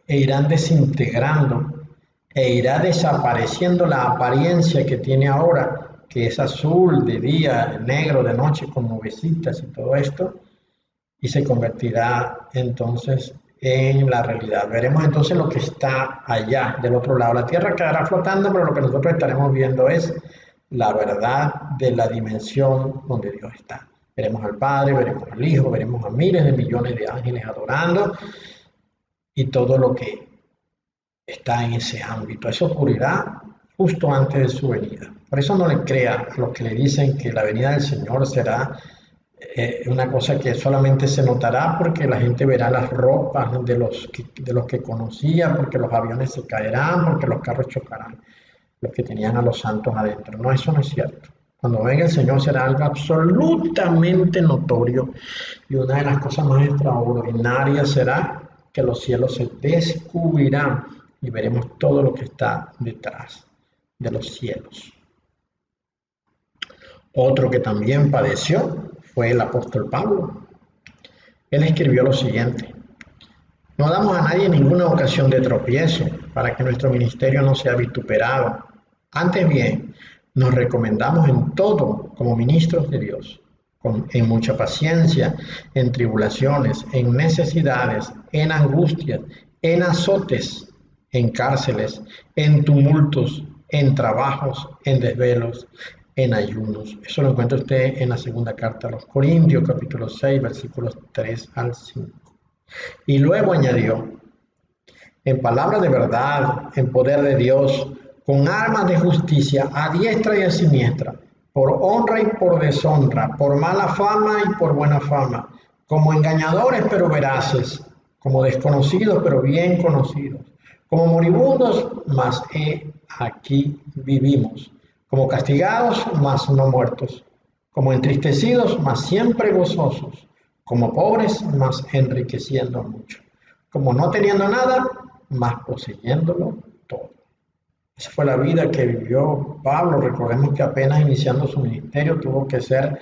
S2: irán desintegrando e irá desapareciendo la apariencia que tiene ahora, que es azul de día, negro de noche con nubecitas y todo esto, y se convertirá entonces en la realidad. Veremos entonces lo que está allá, del otro lado. La tierra quedará flotando, pero lo que nosotros estaremos viendo es la verdad de la dimensión donde Dios está. Veremos al Padre, veremos al Hijo, veremos a miles de millones de ángeles adorando y todo lo que está en ese ámbito. Eso ocurrirá justo antes de su venida. Por eso no le crea a los que le dicen que la venida del Señor será una cosa que solamente se notará porque la gente verá las ropas de los que conocía, porque los aviones se caerán, porque los carros chocarán, los que tenían a los santos adentro. No, eso no es cierto. Cuando venga el Señor será algo absolutamente notorio, y una de las cosas más extraordinarias será que los cielos se descubrirán y veremos todo lo que está detrás de los cielos. Otro que también padeció fue el apóstol Pablo. Él escribió lo siguiente: no damos a nadie ninguna ocasión de tropiezo para que nuestro ministerio no sea vituperado. Antes bien, nos recomendamos en todo como ministros de Dios, en mucha paciencia, en tribulaciones, en necesidades, en angustias, en azotes, en cárceles, en tumultos, en trabajos, en desvelos, en ayunos. Eso lo encuentra usted en la segunda carta a los Corintios, capítulo 6, versículos 3 al 5. Y luego añadió: en palabra de verdad, en poder de Dios, con armas de justicia, a diestra y a siniestra, por honra y por deshonra, por mala fama y por buena fama, como engañadores pero veraces, como desconocidos pero bien conocidos, como moribundos, mas aquí vivimos, como castigados, mas no muertos, como entristecidos, mas siempre gozosos, como pobres, mas enriqueciendo mucho, como no teniendo nada, mas poseyéndolo todo. Esa fue la vida que vivió Pablo. Recordemos que apenas iniciando su ministerio tuvo que ser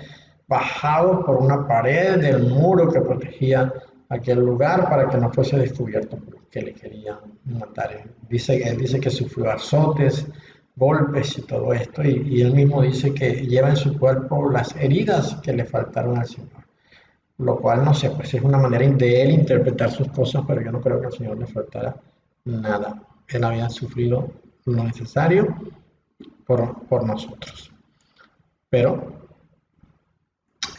S2: bajado por una pared del muro que protegía aquel lugar para que no fuese descubierto por los que le querían matar. Él dice que sufrió azotes, golpes y todo esto, y él mismo dice que lleva en su cuerpo las heridas que le faltaron al Señor. Lo cual, no sé, pues es una manera de él interpretar sus cosas, pero yo no creo que al Señor le faltara nada. Él había sufrido lo necesario por nosotros. Pero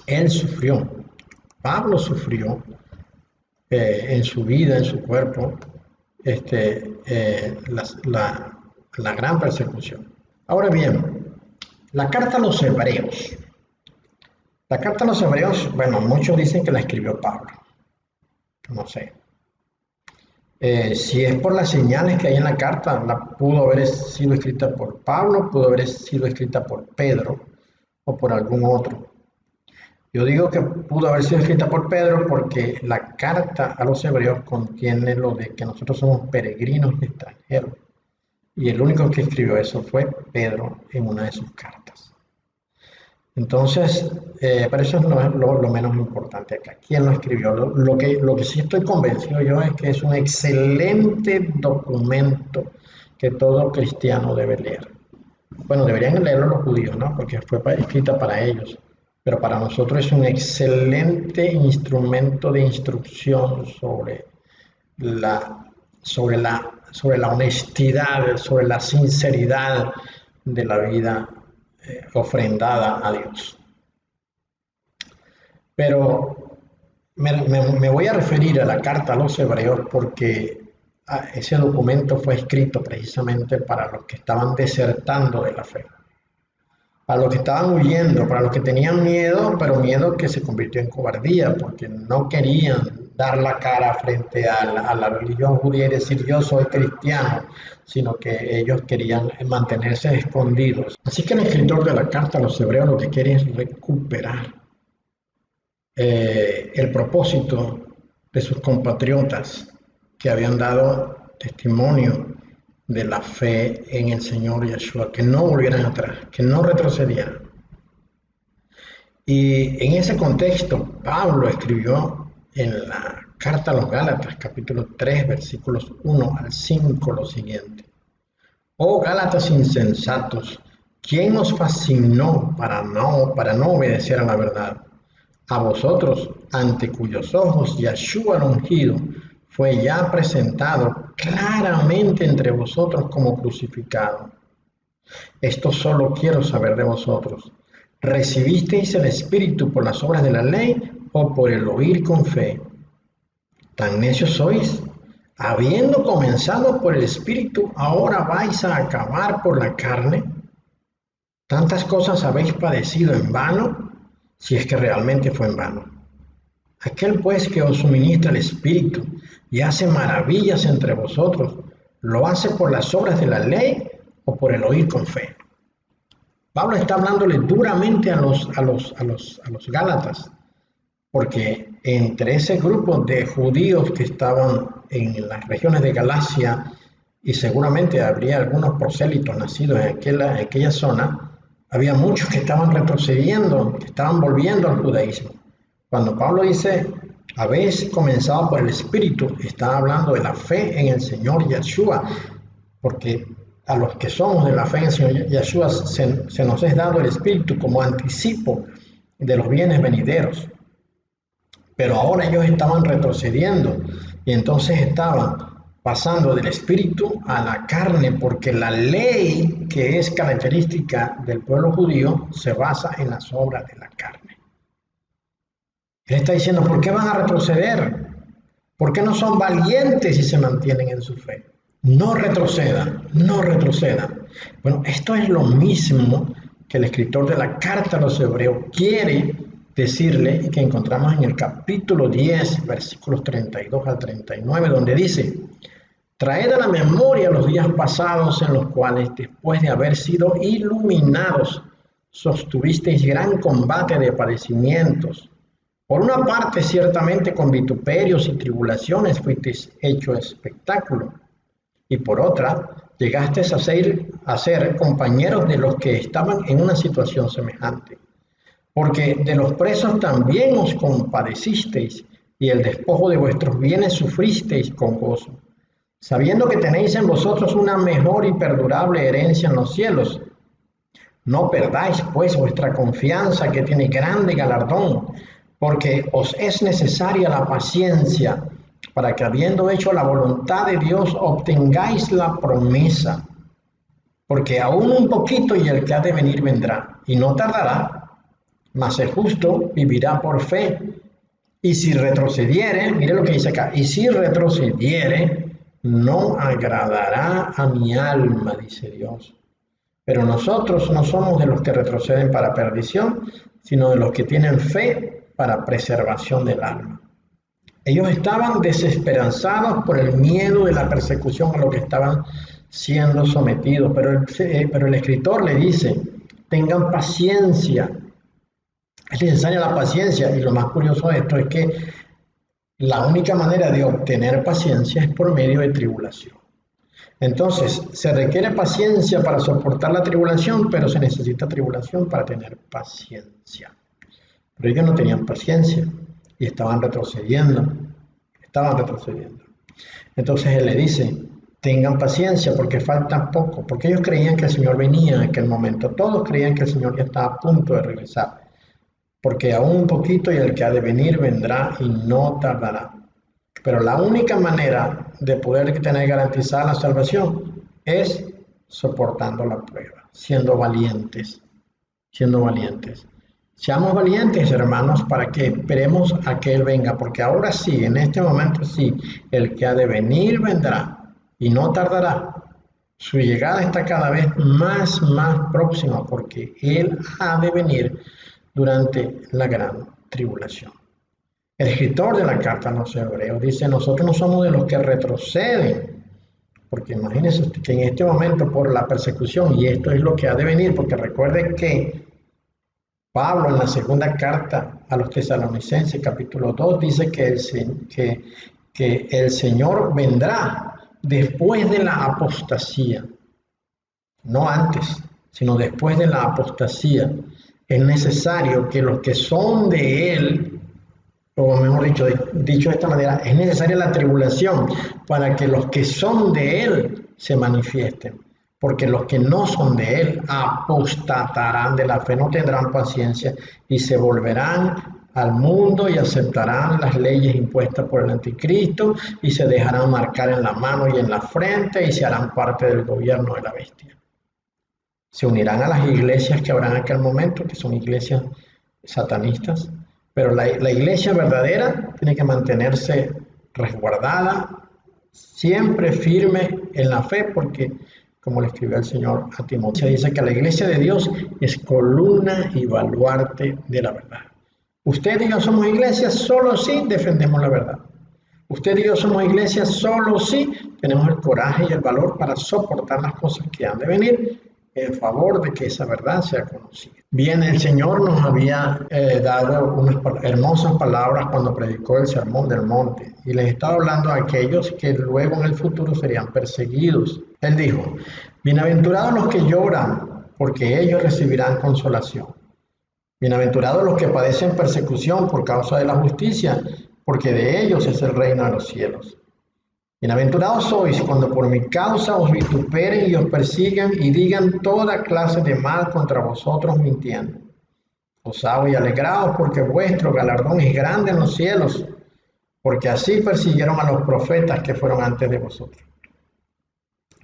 S2: él sufrió, Pablo sufrió en su vida, en su cuerpo, la gran persecución. Ahora bien, la carta a los Hebreos. La carta a los Hebreos, bueno, muchos dicen que la escribió Pablo. No sé. Si es por las señales que hay en la carta, pudo haber sido escrita por Pablo, pudo haber sido escrita por Pedro o por algún otro. Yo digo que pudo haber sido escrita por Pedro porque la carta a los Hebreos contiene lo de que nosotros somos peregrinos y extranjeros. Y el único que escribió eso fue Pedro en una de sus cartas. Entonces, pero eso no es lo menos importante acá. ¿Quién lo escribió? Lo que sí estoy convencido yo es que es un excelente documento que todo cristiano debe leer. Bueno, deberían leerlo los judíos, ¿no? Porque fue escrita para ellos. Pero para nosotros es un excelente instrumento de instrucción sobre la honestidad, sobre la sinceridad de la vida ofrendada a Dios. Pero me voy a referir a la carta a los Hebreos porque ese documento fue escrito precisamente para los que estaban desertando de la fe, para los que estaban huyendo, para los que tenían miedo, pero miedo que se convirtió en cobardía porque no querían dar la cara frente a la religión judía y decir yo soy cristiano, sino que ellos querían mantenerse escondidos. Así que el escritor de la carta a los Hebreos lo que quiere es recuperar el propósito de sus compatriotas que habían dado testimonio de la fe en el Señor Yeshua, que no volvieran atrás, que no retrocedieran. Y en ese contexto, Pablo escribió en la carta a los Gálatas, capítulo 3, versículos 1 al 5, lo siguiente: oh Gálatas insensatos, ¿quién os fascinó para no obedecer a la verdad? A vosotros, ante cuyos ojos Yeshua el ungido fue ya presentado claramente entre vosotros como crucificado. Esto solo quiero saber de vosotros. ¿Recibisteis el Espíritu por las obras de la ley o por el oír con fe? ¿Tan necios sois? Habiendo comenzado por el Espíritu, ¿ahora vais a acabar por la carne? ¿Tantas cosas habéis padecido en vano? Si es que realmente fue en vano. Aquel pues que os suministra el Espíritu y hace maravillas entre vosotros, ¿lo hace por las obras de la ley o por el oír con fe? Pablo está hablándole duramente a los Gálatas, porque entre ese grupo de judíos que estaban en las regiones de Galacia, y seguramente habría algunos prosélitos nacidos en aquella zona, había muchos que estaban retrocediendo, que estaban volviendo al judaísmo. Cuando Pablo dice, habéis comenzado por el Espíritu, está hablando de la fe en el Señor Yeshua, porque a los que somos de la fe en el Señor Yeshua se nos es dado el Espíritu como anticipo de los bienes venideros. Pero ahora ellos estaban retrocediendo y entonces estaban pasando del Espíritu a la carne, porque la ley que es característica del pueblo judío se basa en las obras de la carne. Él está diciendo, ¿por qué van a retroceder? ¿Por qué no son valientes y se mantienen en su fe? No retrocedan, no retrocedan. Bueno, esto es lo mismo que el escritor de la carta a los hebreos quiere decirle y que encontramos en el capítulo 10, versículos 32 al 39, donde dice, traed a la memoria los días pasados en los cuales, después de haber sido iluminados, sostuvisteis gran combate de padecimientos. Por una parte, ciertamente con vituperios y tribulaciones fuisteis hecho espectáculo, y por otra, llegasteis a ser compañeros de los que estaban en una situación semejante. Porque de los presos también os compadecisteis, y el despojo de vuestros bienes sufristeis con gozo, sabiendo que tenéis en vosotros una mejor y perdurable herencia en los cielos. No perdáis, pues, vuestra confianza, que tiene grande galardón, porque os es necesaria la paciencia, para que habiendo hecho la voluntad de Dios, obtengáis la promesa. Porque aún un poquito y el que ha de venir vendrá, y no tardará, mas el justo vivirá por fe. Y si retrocediere, mire lo que dice acá, y si retrocediere, no agradará a mi alma, dice Dios. Pero nosotros no somos de los que retroceden para perdición, sino de los que tienen fe para preservación del alma. Ellos estaban desesperanzados por el miedo de la persecución a lo que estaban siendo sometidos, pero el escritor le dice, tengan paciencia. Es necesaria la paciencia, y lo más curioso de esto es que la única manera de obtener paciencia es por medio de tribulación. Entonces, se requiere paciencia para soportar la tribulación, pero se necesita tribulación para tener paciencia. Pero ellos no tenían paciencia y estaban retrocediendo. Entonces él le dice, tengan paciencia porque falta poco, porque ellos creían que el Señor venía en aquel momento. Todos creían que el Señor ya estaba a punto de regresar, porque aún un poquito y el que ha de venir vendrá y no tardará. Pero la única manera de poder tener garantizada la salvación es soportando la prueba, siendo valientes. Seamos valientes, hermanos, para que esperemos a que Él venga, porque ahora sí, en este momento sí, el que ha de venir vendrá y no tardará. Su llegada está cada vez más próxima, porque Él ha de venir durante la gran tribulación. El escritor de la carta a los hebreos dice, nosotros no somos de los que retroceden, porque imagínense usted que en este momento por la persecución, y esto es lo que ha de venir, porque recuerde que Pablo en la segunda carta a los tesalonicenses, capítulo 2, dice que el Señor vendrá después de la apostasía, no antes, sino después de la apostasía. Es necesario que los que son de Él, o mejor dicho de esta manera, es necesaria la tribulación para que los que son de Él se manifiesten. Porque los que no son de Él apostatarán de la fe, no tendrán paciencia y se volverán al mundo y aceptarán las leyes impuestas por el anticristo y se dejarán marcar en la mano y en la frente y se harán parte del gobierno de la bestia. Se unirán a las iglesias que habrá en aquel momento, que son iglesias satanistas, pero la iglesia verdadera tiene que mantenerse resguardada, siempre firme en la fe, porque como le escribió el Señor a Timoteo, dice que la iglesia de Dios es columna y baluarte de la verdad. Usted y yo somos iglesia solo si defendemos la verdad. Usted y yo somos iglesia solo si tenemos el coraje y el valor para soportar las cosas que han de venir en favor de que esa verdad sea conocida. Bien, el Señor nos había dado unas hermosas palabras cuando predicó el Sermón del Monte y les estaba hablando a aquellos que luego en el futuro serían perseguidos. Él dijo, bienaventurados los que lloran, porque ellos recibirán consolación. Bienaventurados los que padecen persecución por causa de la justicia, porque de ellos es el reino de los cielos. Bienaventurados sois cuando por mi causa os vituperen y os persigan y digan toda clase de mal contra vosotros mintiendo. Gozaos y alegraos porque vuestro galardón es grande en los cielos, porque así persiguieron a los profetas que fueron antes de vosotros.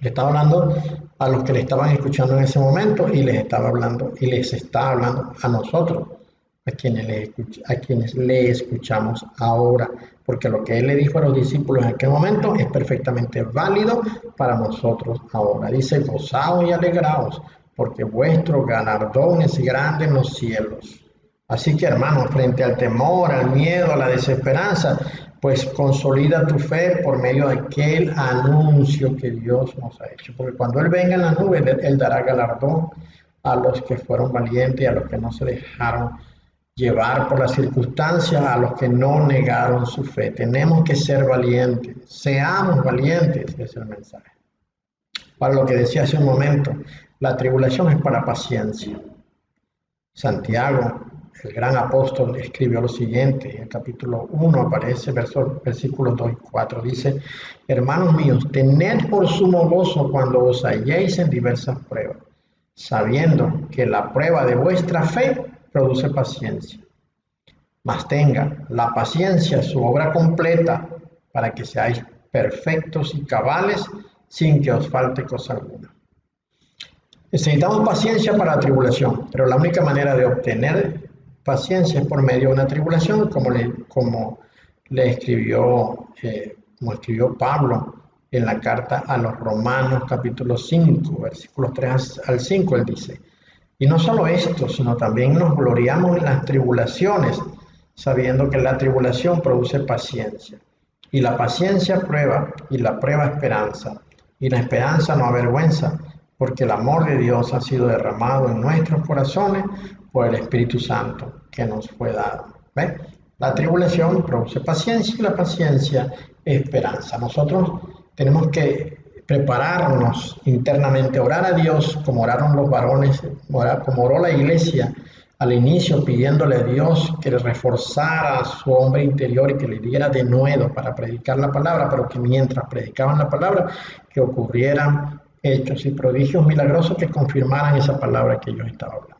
S2: Le estaba hablando a los que le estaban escuchando en ese momento y les está hablando a nosotros, a quienes le escuchamos ahora, porque lo que él le dijo a los discípulos en aquel momento es perfectamente válido para nosotros ahora. Dice, gozaos y alegraos, porque vuestro galardón es grande en los cielos. Así que, hermanos, frente al temor, al miedo, a la desesperanza, pues consolida tu fe por medio de aquel anuncio que Dios nos ha hecho. Porque cuando Él venga en la nube, Él dará galardón a los que fueron valientes y a los que no se dejaron llevar por las circunstancias, a los que no negaron su fe. Tenemos que ser valientes, seamos valientes, es el mensaje. Para lo que decía hace un momento, la tribulación es para paciencia. Santiago, el gran apóstol, escribió lo siguiente, en el capítulo 1 aparece versículos 2 y 4, dice, hermanos míos, tened por sumo gozo cuando os halléis en diversas pruebas, sabiendo que la prueba de vuestra fe produce paciencia. Mas tenga la paciencia su obra completa para que seáis perfectos y cabales sin que os falte cosa alguna. Necesitamos paciencia para la tribulación, pero la única manera de obtener paciencia es por medio de una tribulación, como escribió Pablo en la carta a los Romanos capítulo 5, versículos 3 al 5, él dice, y no solo esto, sino también nos gloriamos en las tribulaciones, sabiendo que la tribulación produce paciencia, y la paciencia prueba, y la prueba esperanza, y la esperanza no avergüenza, porque el amor de Dios ha sido derramado en nuestros corazones por el Espíritu Santo que nos fue dado. ¿Ves? La tribulación produce paciencia y la paciencia esperanza. Nosotros tenemos que prepararnos internamente, orar a Dios como oraron los varones, como oró la iglesia al inicio, pidiéndole a Dios que le reforzara su hombre interior y que le diera denuedo para predicar la palabra, pero que mientras predicaban la palabra, que ocurrieran hechos y prodigios milagrosos que confirmaran esa palabra que yo estaba hablando.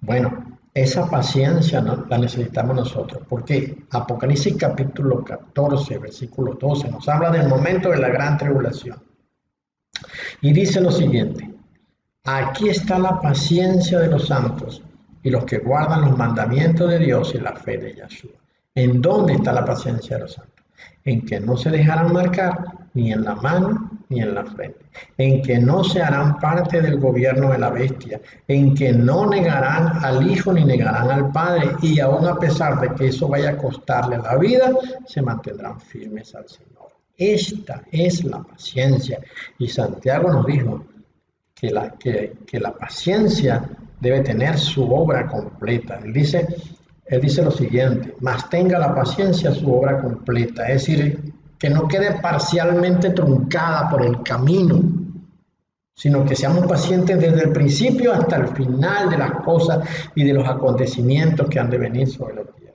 S2: Bueno, esa paciencia, ¿no?, la necesitamos nosotros, porque Apocalipsis capítulo 14, versículo 12, nos habla del momento de la gran tribulación. Y dice lo siguiente, aquí está la paciencia de los santos y los que guardan los mandamientos de Dios y la fe de Yahshua. ¿En dónde está la paciencia de los santos? En que no se dejarán marcar ni en la mano ni en la frente, en que no se harán parte del gobierno de la bestia, en que no negarán al Hijo ni negarán al Padre, y aún a pesar de que eso vaya a costarle la vida, se mantendrán firmes al Señor. Esta es la paciencia, y Santiago nos dijo que la paciencia debe tener su obra completa. Él dice lo siguiente, mas tenga la paciencia su obra completa, es decir, que no quede parcialmente truncada por el camino, sino que seamos pacientes desde el principio hasta el final de las cosas y de los acontecimientos que han de venir sobre la tierra.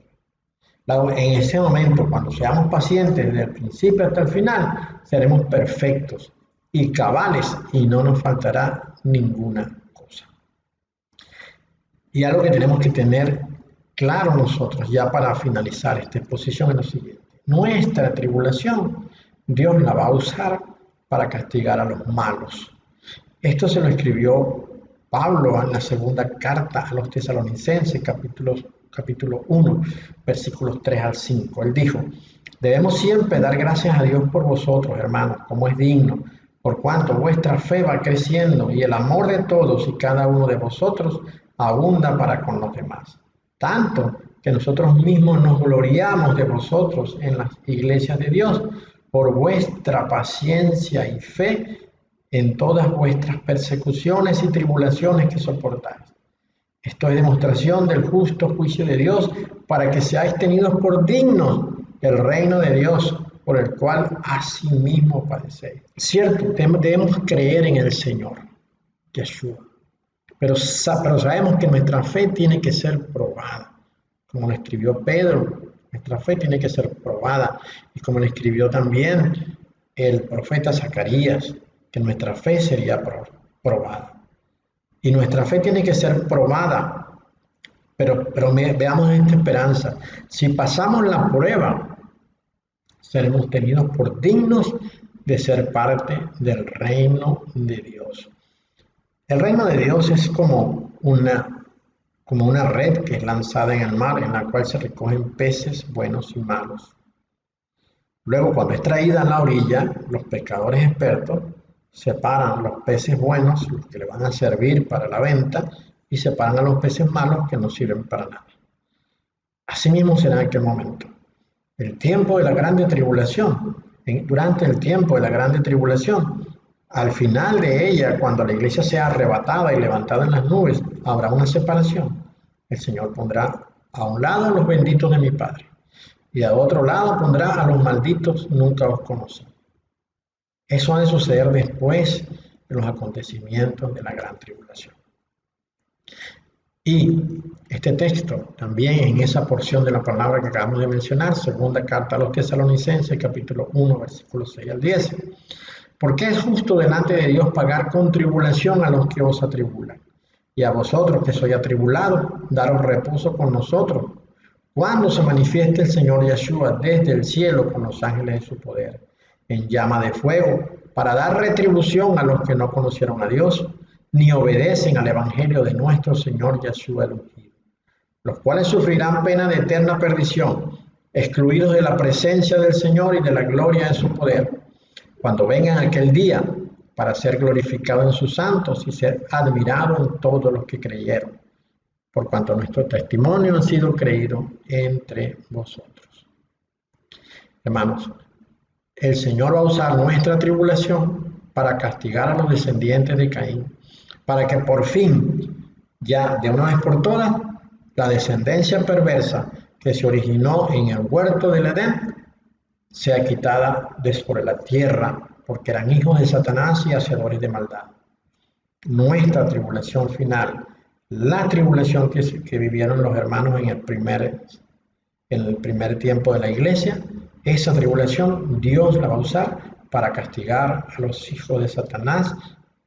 S2: En ese momento, cuando seamos pacientes desde el principio hasta el final, seremos perfectos y cabales y no nos faltará ninguna cosa. Y algo que tenemos que tener claro nosotros, ya para finalizar esta exposición, en lo siguiente. Nuestra tribulación, Dios la va a usar para castigar a los malos. Esto se lo escribió Pablo en la segunda carta a los tesalonicenses, capítulo 1, versículos 3 al 5. Él dijo: debemos siempre dar gracias a Dios por vosotros, hermanos, como es digno, por cuanto vuestra fe va creciendo y el amor de todos y cada uno de vosotros abunda para con los demás. Tanto que nosotros mismos nos gloriamos de vosotros en las iglesias de Dios por vuestra paciencia y fe en todas vuestras persecuciones y tribulaciones que soportáis. Esto es demostración del justo juicio de Dios, para que seáis tenidos por dignos del reino de Dios, por el cual asimismo padecéis. Cierto, debemos creer en el Señor, Yeshua, pero sabemos que nuestra fe tiene que ser probada, como lo escribió Pedro. Nuestra fe tiene que ser probada, y como lo escribió también el profeta Zacarías, que nuestra fe sería probada. Y nuestra fe tiene que ser probada, pero veamos esta esperanza. Si pasamos la prueba, seremos tenidos por dignos de ser parte del reino de Dios. El reino de Dios es como una red que es lanzada en el mar, en la cual se recogen peces buenos y malos. Luego, cuando es traída a la orilla, los pescadores expertos separan los peces buenos, los que le van a servir para la venta, y separan a los peces malos que no sirven para nada. Asimismo será en aquel momento. El tiempo de la grande tribulación, durante el tiempo de la grande tribulación, al final de ella, cuando la iglesia sea arrebatada y levantada en las nubes, habrá una separación. El Señor pondrá a un lado a los benditos de mi Padre, y a otro lado pondrá a los malditos, nunca os conocí. Eso ha de suceder después de los acontecimientos de la gran tribulación. Y este texto, también en esa porción de la palabra que acabamos de mencionar, segunda carta a los tesalonicenses, capítulo 1, versículos 6 al 10. Porque es justo delante de Dios pagar con tribulación a los que os atribulan, y a vosotros que sois atribulados, daros reposo con nosotros, cuando se manifieste el Señor Yeshua desde el cielo con los ángeles de su poder, en llama de fuego, para dar retribución a los que no conocieron a Dios, ni obedecen al evangelio de nuestro Señor Yeshua el ungido, los cuales sufrirán pena de eterna perdición, excluidos de la presencia del Señor y de la gloria de su poder, cuando vengan aquel día, para ser glorificado en sus santos y ser admirado en todos los que creyeron, por cuanto nuestro testimonio ha sido creído entre vosotros. Hermanos, el Señor va a usar nuestra tribulación para castigar a los descendientes de Caín, para que por fin, ya de una vez por todas, la descendencia perversa que se originó en el huerto del Edén sea quitada de sobre la tierra, porque eran hijos de Satanás y hacedores de maldad. Nuestra tribulación final, la tribulación que vivieron los hermanos en el primer tiempo de la iglesia, esa tribulación Dios la va a usar para castigar a los hijos de Satanás,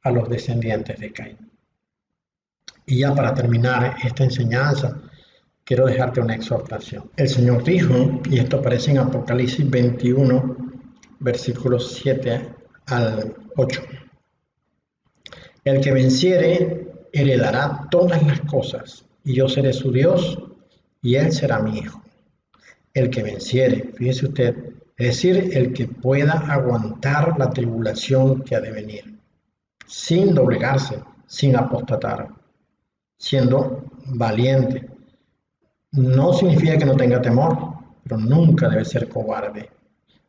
S2: a los descendientes de Caín. Y ya para terminar esta enseñanza, quiero dejarte una exhortación. El Señor dijo, y esto aparece en Apocalipsis 21, versículos 7 al 8. El que venciere heredará todas las cosas, y yo seré su Dios, y él será mi hijo. El que venciere, fíjese usted, es decir, el que pueda aguantar la tribulación que ha de venir, sin doblegarse, sin apostatar, siendo valiente. No significa que no tenga temor, pero nunca debe ser cobarde.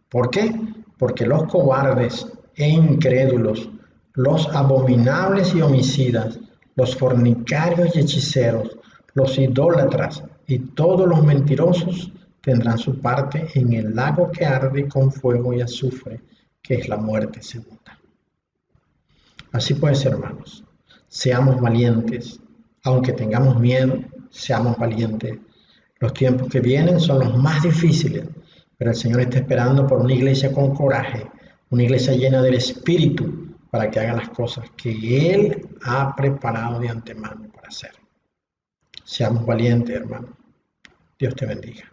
S2: ¿Por qué? Porque los cobardes e incrédulos, los abominables y homicidas, los fornicarios y hechiceros, los idólatras y todos los mentirosos tendrán su parte en el lago que arde con fuego y azufre, que es la muerte segunda. Así pues, hermanos, seamos valientes, aunque tengamos miedo, seamos valientes. Los tiempos que vienen son los más difíciles, pero el Señor está esperando por una iglesia con coraje, una iglesia llena del Espíritu, para que haga las cosas que Él ha preparado de antemano para hacer. Seamos valientes, hermanos. Dios te bendiga.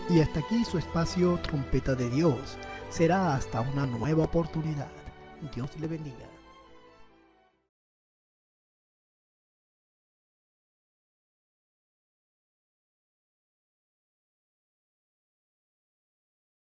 S1: Y hasta aquí su espacio Trompeta de Dios. Será hasta una nueva oportunidad. Dios le bendiga.